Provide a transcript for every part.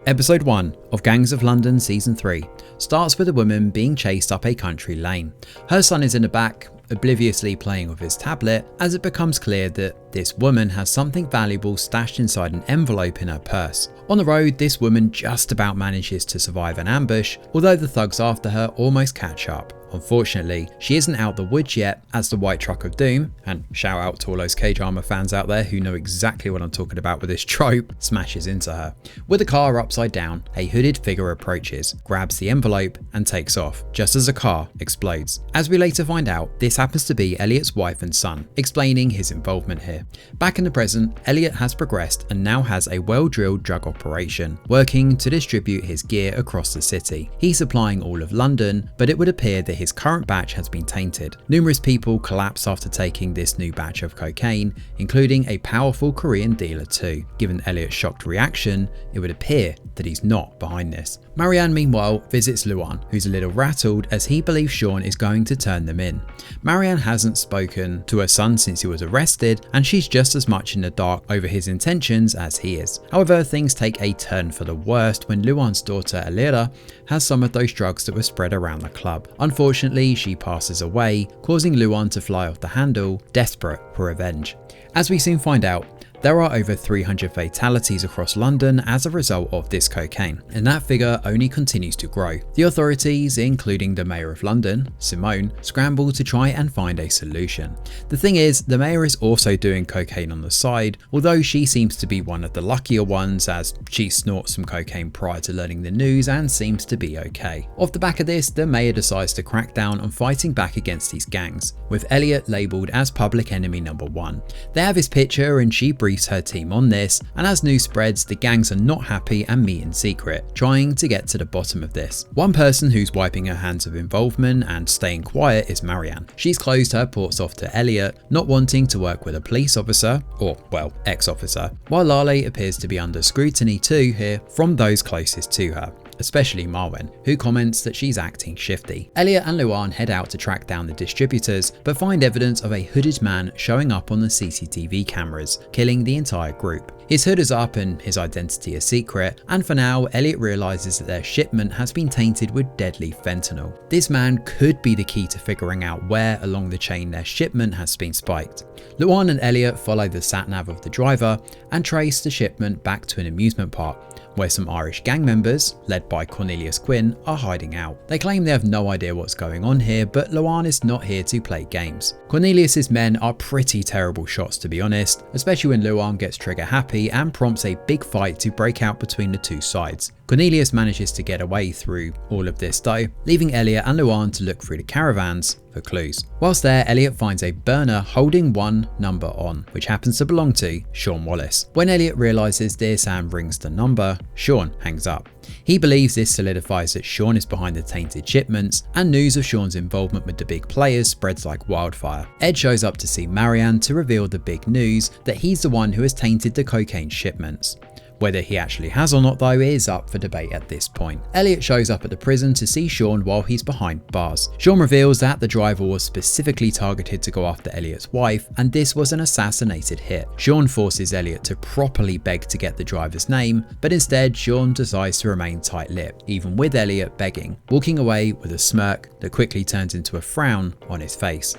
Episode 1 of Gangs of London Season 3 starts with a woman being chased up a country lane. Her son is in the back, obliviously playing with his tablet, as it becomes clear that this woman has something valuable stashed inside an envelope in her purse. On the road, this woman just about manages to survive an ambush, although the thugs after her almost catch up. Unfortunately, she isn't out the woods yet as the white truck of doom, and shout out to all those Cage Armor fans out there who know exactly what I'm talking about with this trope, smashes into her. With the car upside down, a hooded figure approaches, grabs the envelope and takes off, just as a car explodes. As we later find out, this happens to be Elliot's wife and son, explaining his involvement here. Back in the present, Elliot has progressed and now has a well-drilled drug operation, working to distribute his gear across the city. He's supplying all of London, but it would appear that his current batch has been tainted. Numerous people collapse after taking this new batch of cocaine, including a powerful Korean dealer too. Given Elliot's shocked reaction, it would appear that he's not behind this. Marianne meanwhile visits Luan, who's a little rattled as he believes Sean is going to turn them in. Marianne hasn't spoken to her son since he was arrested, and she's just as much in the dark over his intentions as he is. However, things take a turn for the worst when Luan's daughter Elira has some of those drugs that were spread around the club. Unfortunately, she passes away, causing Luan to fly off the handle, desperate for revenge. As we soon find out, there are over 300 fatalities across London as a result of this cocaine, and that figure only continues to grow. The authorities, including the Mayor of London, Simone, scramble to try and find a solution. The thing is, the Mayor is also doing cocaine on the side, although she seems to be one of the luckier ones as she snorts some cocaine prior to learning the news and seems to be okay. Off the back of this, the Mayor decides to crack down on fighting back against these gangs, with Elliot labelled as public enemy number 1. They have his picture and she briefs her team on this, and as news spreads, the gangs are not happy and meet in secret, trying to get to the bottom of this. One person who's wiping her hands of involvement and staying quiet is Marianne. She's closed her ports off to Elliot, not wanting to work with a police officer, or well, ex-officer, while Lale appears to be under scrutiny too here from those closest to her, especially Marwen, who comments that she's acting shifty. Elliot and Luan head out to track down the distributors, but find evidence of a hooded man showing up on the CCTV cameras, killing the entire group. His hood is up and his identity a secret, and for now, Elliot realizes that their shipment has been tainted with deadly fentanyl. This man could be the key to figuring out where along the chain their shipment has been spiked. Luan and Elliot follow the sat-nav of the driver and trace the shipment back to an amusement park, where some Irish gang members, led by Cornelius Quinn, are hiding out. They claim they have no idea what's going on here, but Luan is not here to play games. Cornelius's men are pretty terrible shots to be honest, especially when Luan gets trigger happy and prompts a big fight to break out between the two sides. Cornelius manages to get away through all of this though, leaving Elliot and Luan to look through the caravans for clues. Whilst there, Elliot finds a burner holding one number on, which happens to belong to Sean Wallace. When Elliot realizes this and rings the number, Sean hangs up. He believes this solidifies that Sean is behind the tainted shipments, and news of Sean's involvement with the big players spreads like wildfire. Ed shows up to see Marianne to reveal the big news that he's the one who has tainted the cocaine shipments. Whether he actually has or not though is up for debate at this point. Elliot shows up at the prison to see Sean while he's behind bars. Sean reveals that the driver was specifically targeted to go after Elliot's wife, and this was an assassinated hit. Sean forces Elliot to properly beg to get the driver's name, but instead Sean decides to remain tight-lipped, even with Elliot begging, walking away with a smirk that quickly turns into a frown on his face.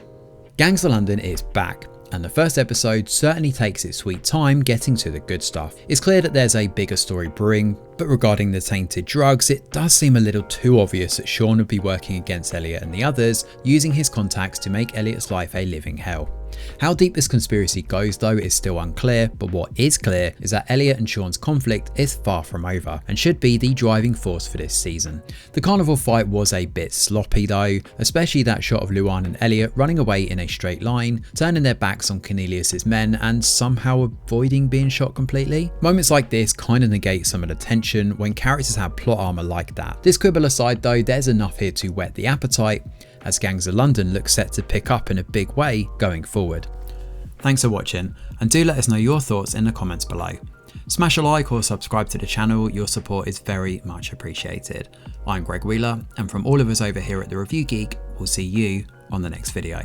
Gangs of London is back, and the first episode certainly takes its sweet time getting to the good stuff. It's clear that there's a bigger story brewing, but regarding the tainted drugs, it does seem a little too obvious that Sean would be working against Elliot and the others, using his contacts to make Elliot's life a living hell. How deep this conspiracy goes though is still unclear, but what is clear is that Elliot and Sean's conflict is far from over and should be the driving force for this season. The carnival fight was a bit sloppy though, especially that shot of Luan and Elliot running away in a straight line, turning their backs on Cornelius's men and somehow avoiding being shot completely. Moments like this kind of negate some of the tension when characters have plot armor like that. This quibble aside though, there's enough here to whet the appetite, as Gangs of London looks set to pick up in a big way going forward. Thanks for watching, and do let us know your thoughts in the comments below. Smash a like or subscribe to the channel, your support is very much appreciated. I'm Greg Wheeler, and from all of us over here at The Review Geek, we'll see you on the next video.